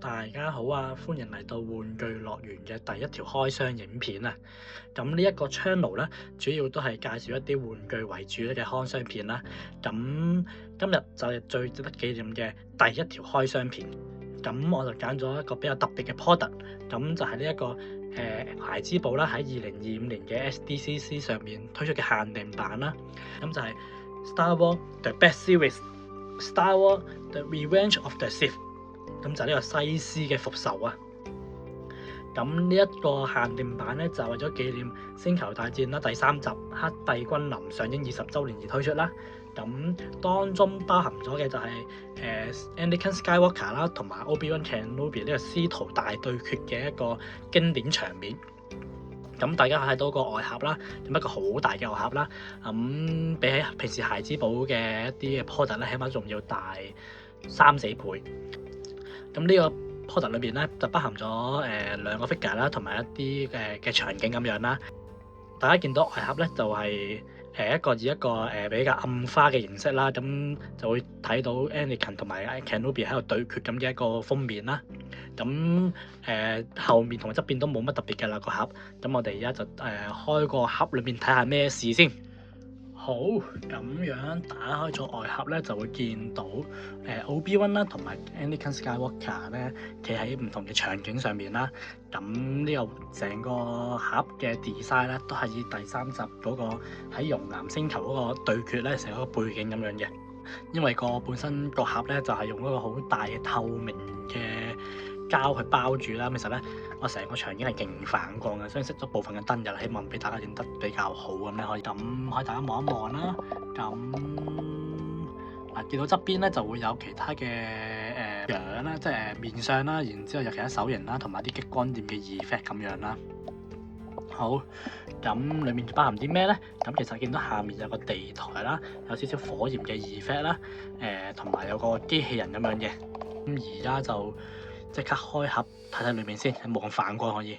大家好啊！歡迎嚟到玩具樂園嘅第一條開箱影片啊！咁呢一個 channel 咧，主要都係介紹一啲玩具為主嘅開箱片啦。咁今日就係最值得紀念嘅第一條開箱片。咁我就揀咗一個比較特別嘅 product，咁就係呢一個孩之寶啦，喺2025年嘅 SDCC 上面推出嘅限定版啦。咁就係 Star Wars The Best Series，Star Wars The Revenge of the Sith。咁就呢個西斯嘅復仇啊！咁呢一個限定版咧，就為咗紀念《星球大戰》啦第3集《黑帝君臨》上映20週年而推出啦。咁當中包含咗嘅就係Anakin Skywalker 啦，同埋 Obi-Wan Kenobi 呢個師徒大對決嘅一個經典場面。咁大家睇到個外盒啦，咁一個好大嘅外盒啦。咁比起平時孩之寶嘅一啲嘅 product 咧，起碼仲要大3-4倍。咁呢個 product 裏邊咧就包含咗兩個 figure 啦，同埋一啲嘅場景咁樣啦。大家見到外盒咧就係一個以一個比較暗花嘅形式啦，咁就會睇到 Anakin 同埋 Kenobi 喺度對決咁嘅一個封面啦。咁後面同埋側邊都冇乜特別嘅啦個盒。咁我哋而家就開個盒裏面睇下咩事先。好，咁樣打開咗外盒咧，就會見到Obi-Wan 啦，同埋 Anakin Skywalker 咧，企喺唔同嘅場景上面啦。咁呢個成個盒嘅 design 咧，都係以第3集嗰個喺熔岩星球嗰個對決咧，成個背景咁樣嘅。因為本身個盒咧就係用一個好大嘅透明嘅膠去包住啦。其實咧，我成個場景係勁反光嘅，所以熄咗部分嘅燈入，希望俾大家影得比較好咁咧，可以大家望一望啦。咁嗱，見到側邊咧就會有其他嘅樣啦，即係面相啦，然之後有其他手型啦，同埋啲激光電嘅 effect 咁樣啦。好，咁裡面包含啲咩咧？咁其實見到下面有個地台啦，有少少火焰嘅 effect 啦，同埋有個機器人咁樣嘅。咁而家就即刻開盒睇睇裏面先，冇咁反光可以。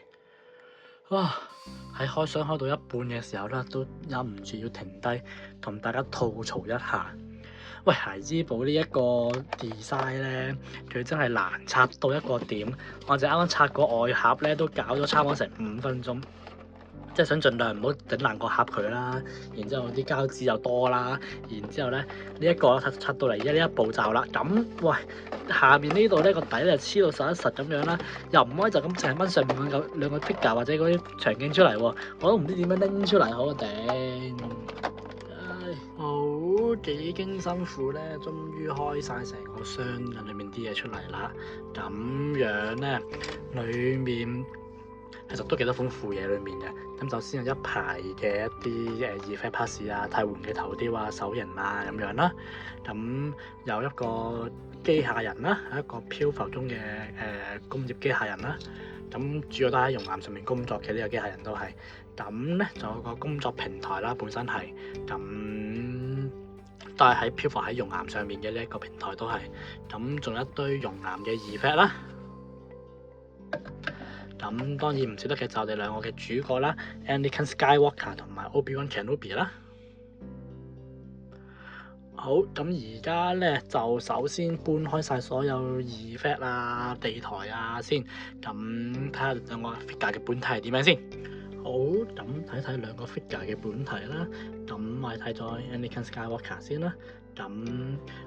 哇！喺開箱開到一半嘅時候咧，都忍唔住要停低同大家吐槽一下。喂，孩之寶呢一個 design 咧，佢真係難拆到一個點。我哋啱啱拆個外盒咧，都搞咗差唔多成5分鐘。即係想盡量唔好整爛個盒佢啦，然之後啲膠紙又多啦，然之後咧呢一個拆到嚟而家呢一步驟啦。咁喂，下面呢度咧個底咧黐到實一實咁樣啦，又唔可以就咁成掹上面兩個 figure 或者嗰啲場景出嚟喎，我都唔知點樣拎出嚟好頂。唉，好幾經辛苦咧，終於開晒成個箱裏面啲嘢出嚟啦。咁樣咧，裏面其實都幾多豐富嘢裏面嘅。咁首先有一排嘅一啲effect pass 啊、替換嘅頭雕啊、手型啊咁樣啦。咁有一個機械人啦，係一個漂浮中嘅工業機械人啦。咁主要都喺熔岩上面工作嘅呢個機械人都係。咁咧仲有個工作平台啦，本身係咁都係喺漂浮喺熔岩上面嘅呢一個平台都係。咁仲有一堆熔岩嘅 effect 啦。咁當然唔少得嘅就我哋兩個嘅主角啦 ，Anakin Skywalker 同埋 Obi-Wan Kenobi 啦。好，咁而家咧就首先搬開晒所有 effect 啊、地台啊先，咁睇下兩個 figure 嘅本體係點樣先。好，咁睇睇兩個 figure 嘅本體啦。咁我哋睇咗 Anakin Skywalker 先啦。咁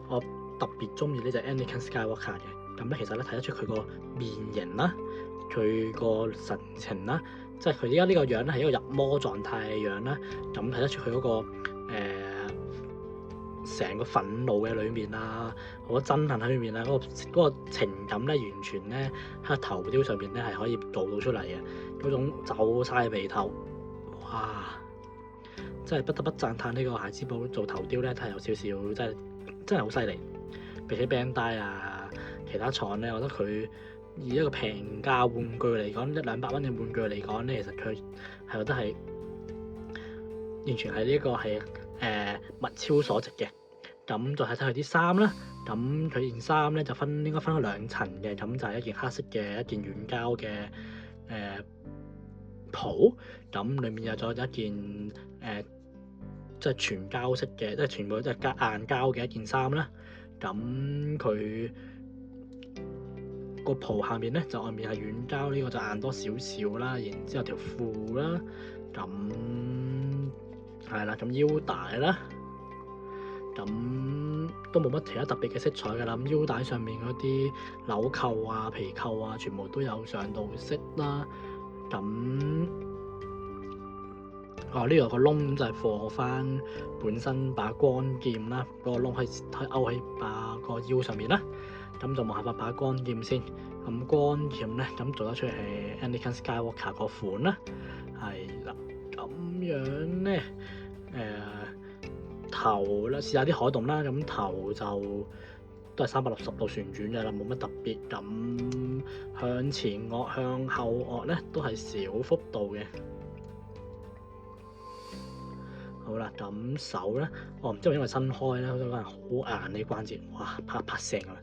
我特別中意呢隻 Anakin Skywalker 嘅。咁咧其實咧睇得出佢個面型啦。佢個神情啦，即係佢而家呢個樣咧係一個入魔狀態嘅樣啦，咁睇得出佢嗰個成個憤怒嘅裏面啊，好多憎恨喺裏面啊，嗰個情感咧完全咧喺個頭雕上面咧係可以做到出嚟嘅，嗰種皺晒眉頭，哇！真係不得不讚歎呢個孩之寶做頭雕咧，係有少少真係好犀利，比起 Bandai 啊其他廠咧，我覺得佢。以一個平價玩具嚟講，100-200蚊嘅玩具嚟講咧，其實佢係覺得係完全係呢個係物超所值嘅。咁再睇睇佢啲衫啦，咁佢件衫咧就應該分咗2層嘅，咁就係一件黑色嘅一件軟膠嘅袍，咁裡面有咗一件即係全膠式嘅，即係全部都係硬膠嘅一件衫啦。咁佢個袍下面咧就外面係軟膠，呢個就硬多少少啦。然之後條褲啦，咁係啦，咁腰帶啦，咁都冇乜其他特別嘅色彩㗎啦。咁腰帶上面嗰啲紐扣啊、皮扣啊，全部都有上到色啦。咁呢度個窿就係放翻本身把光劍啦，嗰個窿係勾喺把個腰上面啦。咁就望下把光劍先。咁光劍咧，咁做得出嚟係 Anakin Skywalker 個款啦。係啦，咁樣咧，頭啦，試下啲海動啦。咁頭就都係360度旋轉嘅啦，冇乜特別。咁向前顎、向後顎咧都係小幅度嘅。好啦，咁手咧，我唔知係因為新開咧，好似可能好硬呢關節，哇，啪啪聲啊！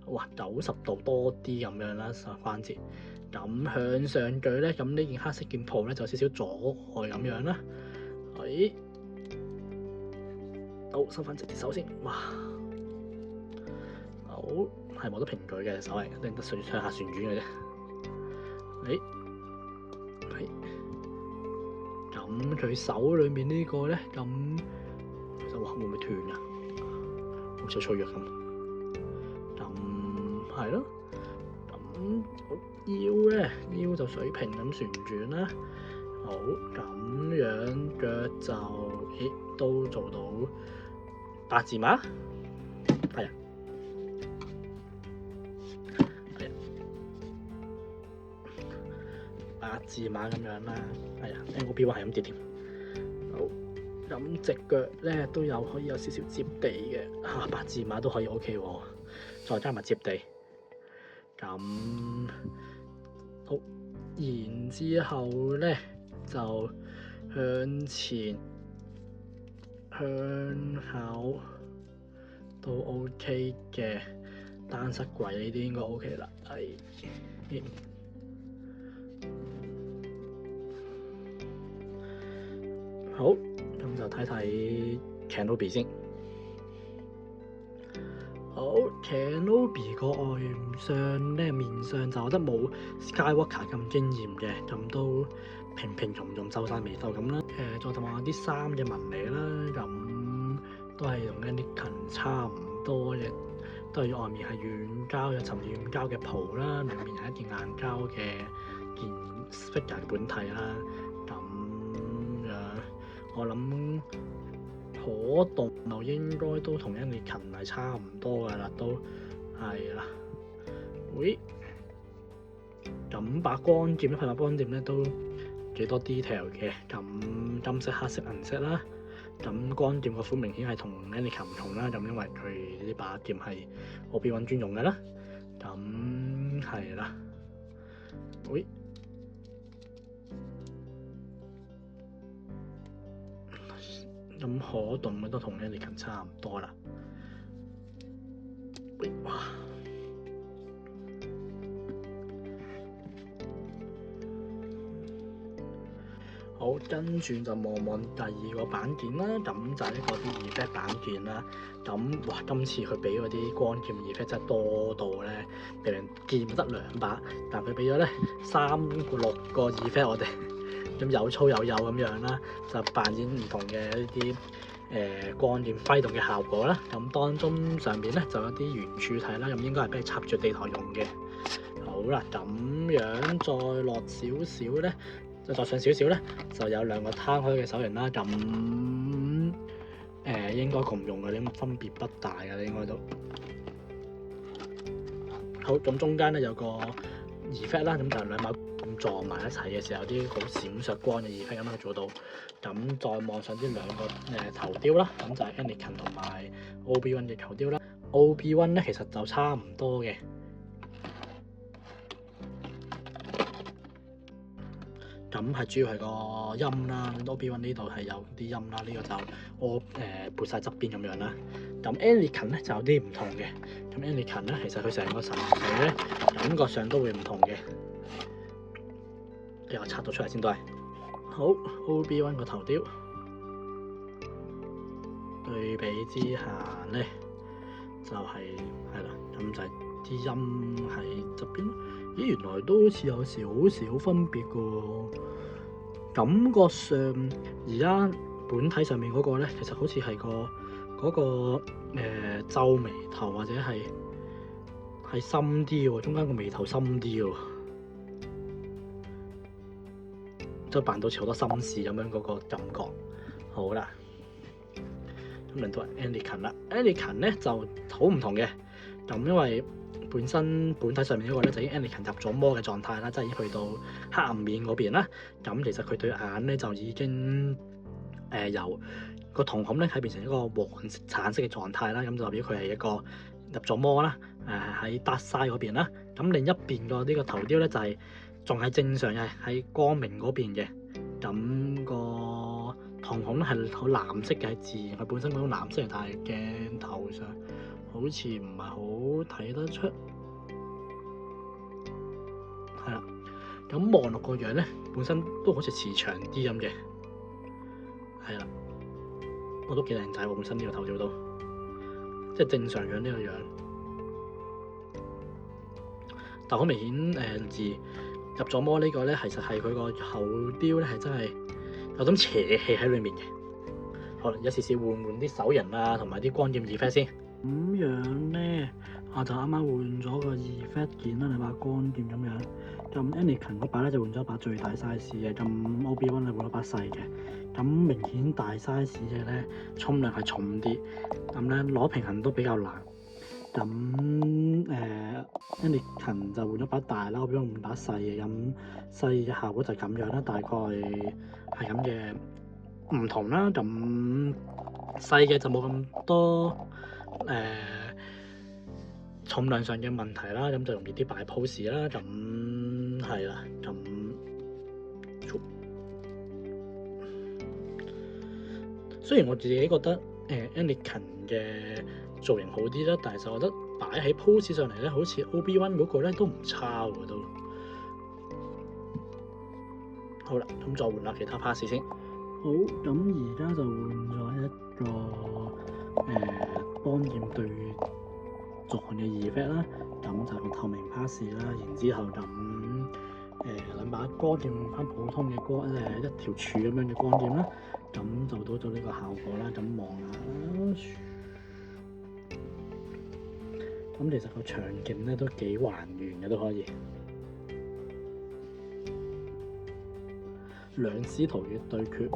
哇，90度多啲咁樣啦，手關節。咁向上舉咧，咁呢件黑色件袍咧就有少少阻礙咁樣啦。好，收翻直隻手先。哇，好，係冇得平舉嘅手嚟，淨得上下旋轉嘅啫。咁佢手裏面呢個咧，咁其實會唔會斷啊？好似脆弱咁。咁係咯。咁腰咧，腰就水平咁旋轉啦。好，咁樣腳就都做到8字馬。係啊。8字馬咁樣啦。係啊，Obi-Wan係咁跌添。好，咁隻腳咧都有可以有少少接地嘅。8字馬都可以 OK 喎，再加埋接地。咁好，然之後咧就向前向後都 OK 嘅，單膝跪呢啲應該 OK 啦。好，咁就睇睇 Kenobi 先。好 ，Kenobi 個外相咧，面相就我覺得冇 Skywalker 咁驚豔嘅，咁都平平庸庸皺晒眉頭咁啦。再同埋啲衫嘅紋理啦，咁都係同 Anakin 差唔多嘅，都係外面係軟膠有層軟膠嘅袍啦，裏面係一件硬膠嘅件 figure 本體啦。咁樣我諗可動就應該都同 Anakin 係差唔多噶啦，都係啦。咁把光劍咧，佢把光劍咧都幾多 detail 嘅。咁金色、黑色、銀色啦。咁光劍個款明顯係同 Anakin 唔同啦。咁因為佢呢把劍係 Obi-Wan 專用嘅啦。咁係啦。咁可動嘅都同 Anakin 差唔多啦。好，跟住就望望第二個板件啦。咁就係呢個啲 effect 板件啦。咁哇，今次佢俾嗰啲光劍 effect 真係多到咧，明明劍得2把，但佢俾咗咧6個 effect 我哋。咁有粗有幼咁樣啦，就扮演唔同嘅呢啲光劍揮動嘅效果啦。咁當中上面咧就有啲圓柱體啦，咁應該係俾你插住地台用嘅。好啦，咁樣再落少少咧，再上少少咧，就有2個攤開嘅手型啦。咁應該共用嘅，啲分別不大嘅，應該都好。咁中間咧有個 effect 啦，咁就2把咁撞埋一齊嘅時候，啲好閃爍光嘅 effect 咁樣做到。咁再望上啲2個頭雕啦，咁就係 Anakin 同埋 Obi-Wan 嘅頭雕啦。Obi-Wan 咧其實就差唔多嘅。咁係主要係個音啦，Obi-Wan 呢度係有啲音啦，呢個就我撥晒側邊咁樣啦。咁 Anakin 咧就有啲唔同嘅。咁 Anakin 咧其實佢成個神髓咧感覺上都會唔同嘅。我拆到出嚟先都係。好 ，Obi-Wan 個頭雕對比之下咧，就係啦，咁就係啲音喺側邊。咦，原來都好似有少少分別嘅喎。感覺上而家本體上面嗰個咧，其實好似係嗰個皺眉頭或者係深啲喎，中間個眉頭深啲喎，即係扮到似好多心事咁樣嗰個感覺。好啦，咁輪到 Anakin 啦。Anakin 咧就好唔同嘅，咁因為本身本體上面嗰個咧就已經 Anakin 入咗魔嘅狀態啦，即係已經去到黑暗面嗰邊啦。咁其實佢對眼咧就已經由個瞳孔咧係變成一個黃橙色嘅狀態啦，咁就代表佢係一個入咗魔啦。喺 Dark Side 嗰邊啦，咁另一邊個呢個頭雕咧就係仲係正常嘅，喺光明嗰邊嘅。咁個瞳孔咧係好藍色嘅，係自然佢本身嗰種藍色，但係鏡頭上好似唔係好睇得出。係啦，咁望落個樣咧，本身都好似慈祥啲咁嘅。係啦，我都幾靚仔喎，本身呢個頭雕都即係正常樣呢個樣。但好明顯入咗魔呢個咧，其實係佢個後雕咧係真係有種邪氣喺裏面嘅。好啦，而家試試換啲手型啊，同埋啲光劍 effect 先。咁樣咧，我就啱啱換咗個 effect 件啦，你把光劍咁樣。咁 Anakin 嗰把咧就換咗把最大 size 嘅，咁 Obi-Wan 咧換咗把細嘅。咁明顯大 size 嘅咧，重量係重啲，咁咧攞平衡都比較難。咁Anakin 就換咗把大啦，我變咗換把細嘅，咁細嘅效果就咁樣啦，大概係咁嘅唔同啦。咁細嘅就冇咁多重量上嘅問題啦，咁就容易啲擺 pose 啦。咁係啦，咁雖然我自己覺得Anakin 嘅造型好啲啦，但係就覺得擺喺 pose 上嚟咧，好似 Obi-Wan 嗰個咧都唔差喎都。好啦，咁再換下其他 pass 先。好，咁而家就換咗一個光劍對撞嘅 effect 啦，咁就係個透明 pass 啦，然之後咁兩把光劍換翻普通嘅光一條柱咁樣嘅光劍啦，咁就到咗呢個效果啦。咁望下。咁其實個場景咧都幾還原嘅，都可以。兩師徒嘅對決，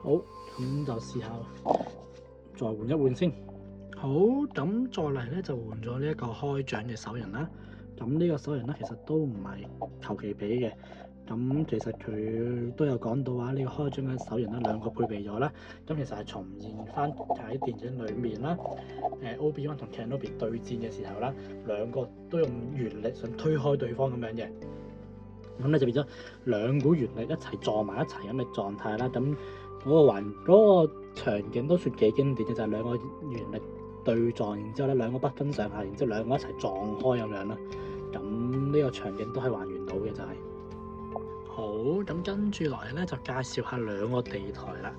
好，咁就試下再換一換先。好，咁再嚟咧就換咗呢一個開獎嘅手型啦。咁呢個手型咧其實都唔係求其俾嘅。咁其實佢都有講到話呢個開獎嘅手型咧兩個配備咗啦。咁其實係重現翻喺電影裏面啦。Obi-Wan 同 Kenobi 對戰嘅時候啦，兩個都用原力想推開對方咁樣嘅。咁咧就變咗兩股原力一齊撞埋一齊咁嘅狀態啦。咁嗰個場景都算幾經典嘅，就係兩個原力對撞，然之後咧兩個不分上下，然之後兩個一齊撞開咁樣啦。咁呢個場景都係還原到嘅就係。好，咁跟住落嚟咧就介紹下兩個地台啦。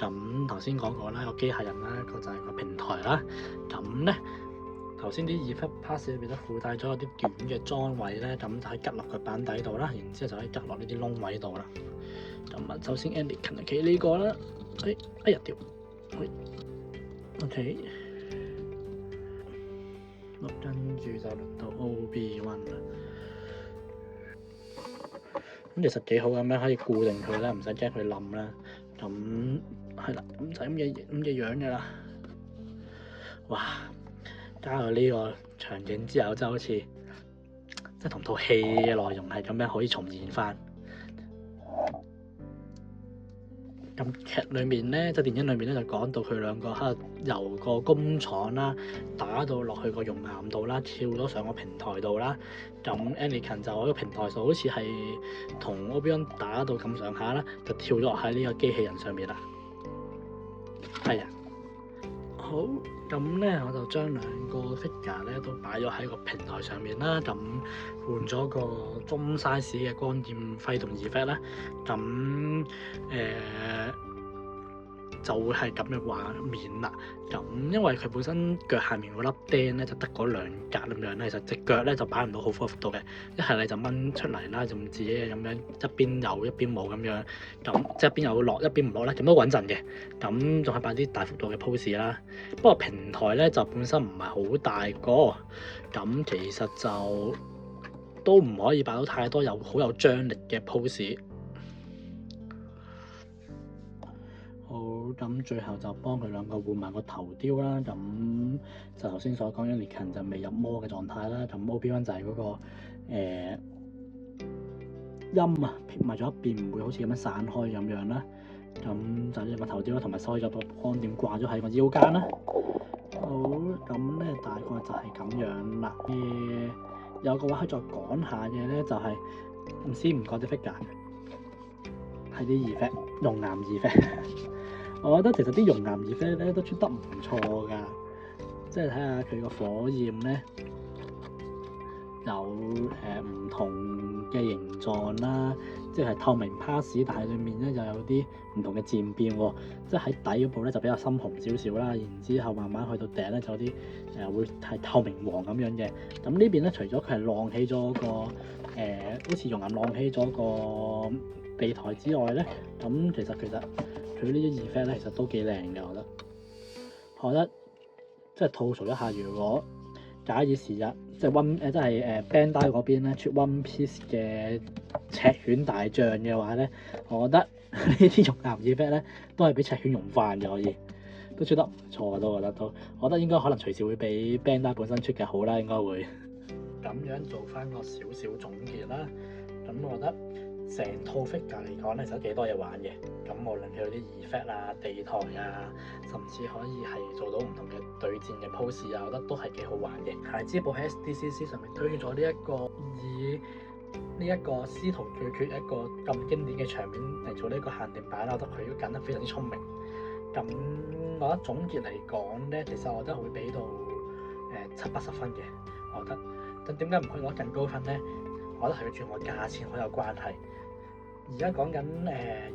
咁頭先講過啦，個機械人啦，個就係個平台啦。咁咧頭先啲 effect pass 裏邊都附帶咗有啲短嘅裝位咧，咁就可以吉落個板底度啦，然之後就可以吉落呢啲窿位度啦。咁啊，首先 Anakin 企呢個啦，哎呀掉，OK， 跟住就輪到 Obi-Wan 啦。咁其實幾好咁樣可以固定佢啦，唔使驚佢冧啦。咁係啦，咁就咁嘅樣嘅啦。哇！加咗呢個場景之後，真係好似即係同套戲嘅內容係咁樣可以重現翻。咁劇裏面咧，即係電影裏面咧，就講到佢兩個喺度由個工廠啦，打到落去個熔岩度啦，跳咗上個平台度啦。咁 Anakin 就喺個平台度，好似係同 Obi-Wan 打到咁上下啦，就跳咗落喺呢個機器人上面啦。係啊，好，咁咧我就將兩個 figure 咧都擺咗喺個平台上面啦。咁換咗個中 size 嘅光劍揮動 effect 啦。咁就就會係咁嘅畫面啦。咁因為佢本身腳下面嗰粒釘咧就得嗰兩格咁樣咧，其實隻腳咧就擺唔到好闊幅度嘅。一係你就掹出嚟啦，就自己咁樣一邊有一邊冇咁樣，咁即係一邊有落一邊唔落咧，咁都穩陣嘅。咁仲係擺啲大幅度嘅 pose 啦。不過平台咧就本身唔係好大個，咁其實就都唔可以擺到太多好有張力嘅 pose。好，咁最後就幫佢兩個換埋個頭雕啦。咁就頭先所講，Anakin就未入魔嘅狀態啦。咁 Obi-Wan 就係嗰個陰啊，撇埋咗一邊，唔會好似咁樣散開咁樣啦。咁就呢個頭雕啦，同埋收咗個光點掛咗喺個腰間啦。好，咁咧大概就係咁樣啦。有個話可以再講下嘅咧，就係唔知唔覺啲 figure 係啲 effect 熔岩 effect。我覺得其實啲熔岩 effect 咧都出得唔錯㗎，即係睇下佢個火焰咧有唔同嘅形狀啦，即係透明 pass， 但係裡面咧又有啲唔同嘅漸變喎，即係喺底嗰部咧就比較深紅少少啦，然之後慢慢去到頂咧就有啲會係透明黃咁樣嘅。咁呢邊咧除咗佢係晾起咗個好似熔岩晾起咗個地台之外咧，咁其實佢呢啲 effect 咧其實都幾靚嘅，我覺得即係吐槽一下，如果假以時日即係Bandai 嗰邊咧出 One Piece 嘅赤犬大將嘅話咧，我覺得呢啲熔岩 effect 咧都係俾赤犬用翻嘅，可以都出得唔錯，我覺得應該可能隨時會比 Bandai 本身出嘅好啦，應該會咁樣做翻個少少總結啦。咁我覺得成套 figure 嚟講咧，其實幾多嘢玩嘅。咁無論佢有啲 effect 啊、地台啊，甚至可以係做到唔同嘅對戰嘅 pose 啊，我覺得都係幾好玩嘅。孩之寶喺 SDCC 上面推咗呢一個以呢一個師徒對決一個咁經典嘅場面嚟做呢個限定版，我覺得佢都揀得非常之聰明。咁我覺得總結嚟講咧，其實我覺得會俾到70-80分嘅。我覺得，咁點解唔可以攞更高分咧？我覺得係佢同個價錢好有關係。而家講緊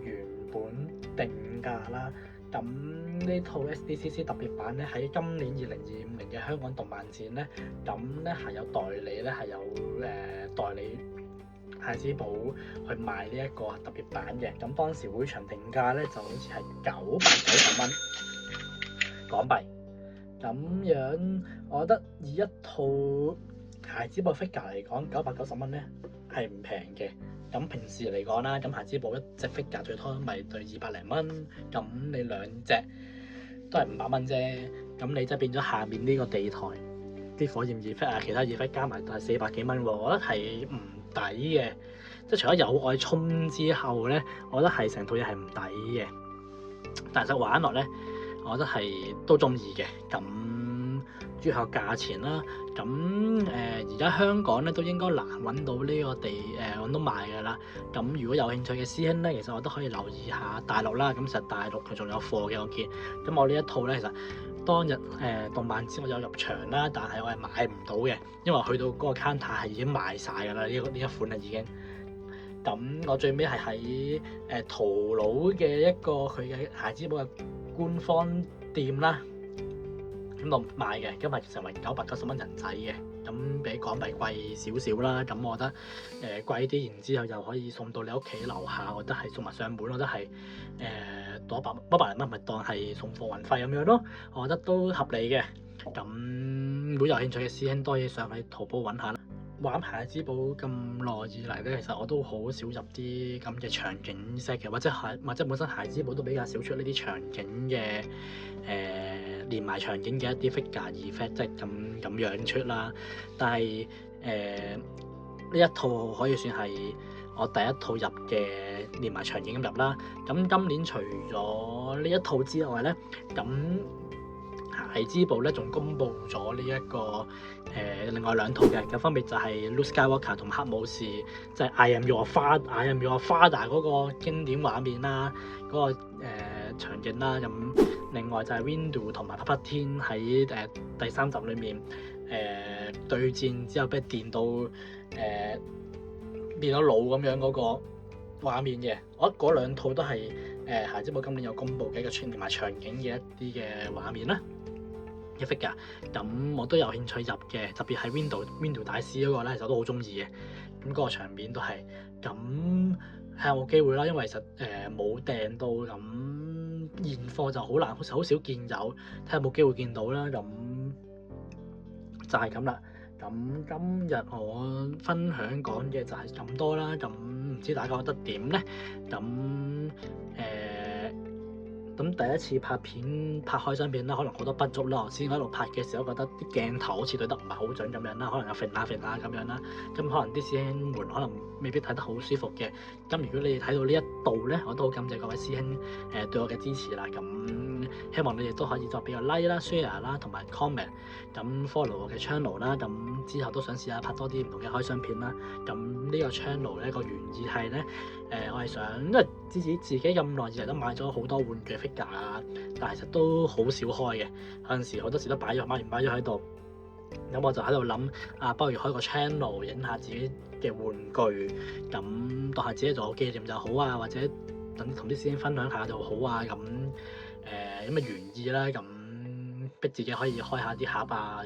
原本定價啦，咁呢套 SDCC 特別版咧喺今年2025年嘅香港動漫展咧，咁咧係有代理咧係有代理孩之寶去賣呢一個特別版嘅。咁當時會場定價咧就好似係990蚊港幣。咁樣我覺得以一套孩之寶 figure 嚟講，990蚊咧係唔平嘅。咁平時嚟講啦，咁孩之寶一隻 figure 最多咪對200零蚊，咁你兩隻都係500蚊啫。咁你即係變咗下面呢個地台啲火焰 effect 啊，其他 effect 加埋都係400幾蚊喎，我覺得係唔抵嘅。即係除咗有愛衝之後咧，我覺得係成套嘢係唔抵嘅。但係實玩落咧，我覺得係都中意嘅。咁主要係價錢啦。咁而家香港咧都應該難揾到呢個揾到賣㗎啦。咁如果有興趣嘅師兄咧，其實我都可以留意下大陸啦。咁其實大陸佢仲有貨嘅，我見。咁我呢一套咧，其實當日動漫展我有入場啦，但係我係買唔到嘅，因為去到嗰個 counter 係已經賣晒㗎啦。呢一款啊已經。咁我最尾係喺淘寶嘅一個佢嘅孩之寶嘅官方店啦，咁度買嘅，今日成為990蚊人仔嘅，咁比港幣貴少少啦。咁我覺得貴啲，然之後又可以送到你屋企樓下，我覺得係送埋上門，我覺得係多100零蚊，咪當係送貨運費咁樣咯。我覺得都合理嘅。咁如果有興趣嘅師兄，多嘢上去淘寶揾下啦。玩孩之寶咁耐以嚟咧，其實我都好少入啲咁嘅場景 set 嘅，或者本身孩之寶都比較少出呢啲場景嘅連埋場景嘅一啲 figure effect，即係咁樣出啦。但係呢一套可以算係我第一套入嘅連埋場景咁入啦。咁今年除咗呢一套之外咧，咁孩之寶咧仲公布咗呢一個另外兩套嘅，咁分別就係 Luke Skywalker 同黑武士，即係 I am your father 嗰個經典畫面啦，嗰個場景啦。咁另外就係 Windu 同埋 Palpatine 喺第3集裏面對戰之後俾電到變咗腦咁樣嗰個畫面嘅。我覺得嗰兩套都係孩之寶今年有公布嘅一個穿連埋場景嘅一啲嘅畫面啦。嘅 figure，咁我都有興趣入嘅，特別係 Window 大師嗰個咧，其實我都好中意嘅。咁嗰個場面都係咁係有冇機會啦，因為其實冇訂到，咁現貨就好難，好少見有，睇下有冇機會見到啦。咁就係咁啦。咁今日我分享講嘅就係咁多啦。咁唔知大家覺得點咧？咁第一次拍片拍開箱片啦，可能好多不足啦。我先喺度拍嘅時候覺得啲鏡頭好似對得唔係好準咁樣啦，可能有揈下咁樣啦。咁可能啲師兄們可能未必睇得好舒服嘅。咁如果你哋睇到呢一度咧，我都好感謝各位師兄對我嘅支持啦。咁希望你哋都可以再俾個 like 啦、share 啦同埋 comment， 咁 follow 我嘅 channel 啦。咁之後都想試下拍多啲唔同嘅開箱片啦。咁呢個 channel 咧個原意係咧，我係想，因為自己咁耐以嚟都買咗好多玩具 figure 啊，但係其實都好少開嘅。有陣時好多時都擺咗喺度。咁我就喺度諗不如開個 channel 影下自己嘅玩具，咁當係自己做個紀念就好啊，或者等同啲師兄分享下就好啊。咁嘅原意啦，咁逼自己可以開下啲盒啊，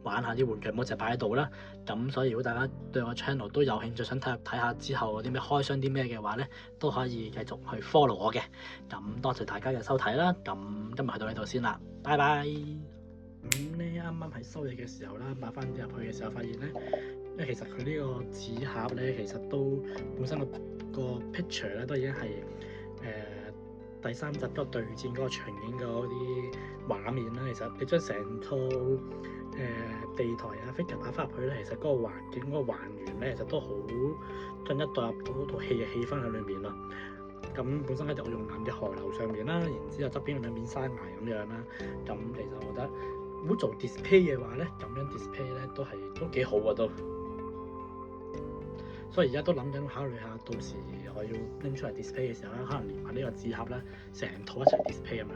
玩下啲玩具，唔好淨係擺喺度啦。咁所以如果大家對我 channel 都有興趣，想睇下之後有啲咩開箱啲咩嘅話咧，都可以繼續去 follow 我嘅。咁多謝大家嘅收睇啦。咁今日去到呢度先啦，拜拜。咁咧啱啱喺收嘢嘅時候啦，擺翻啲入去嘅時候，發現咧，因為其實佢呢個紙盒咧，其實都本身個 picture 咧都已經係第三集嗰個對戰嗰個場景嗰啲畫面啦。其實你將成套地台啊 figure 擺翻入去咧，其實嗰個環境嗰個還原咧，其實都好進一步入到嗰套戲嘅氣氛喺裏面咯。咁本身喺度用藍嘅河流上面啦，然之後側邊兩面山崖咁樣啦。咁其實我覺得如果做 display 嘅話咧，咁樣 display 咧都幾好啊都。所以而家都諗緊考慮下，到時我要拎出嚟 display 嘅時候咧，可能連埋呢個紙盒咧，成套一齊 display 咁樣。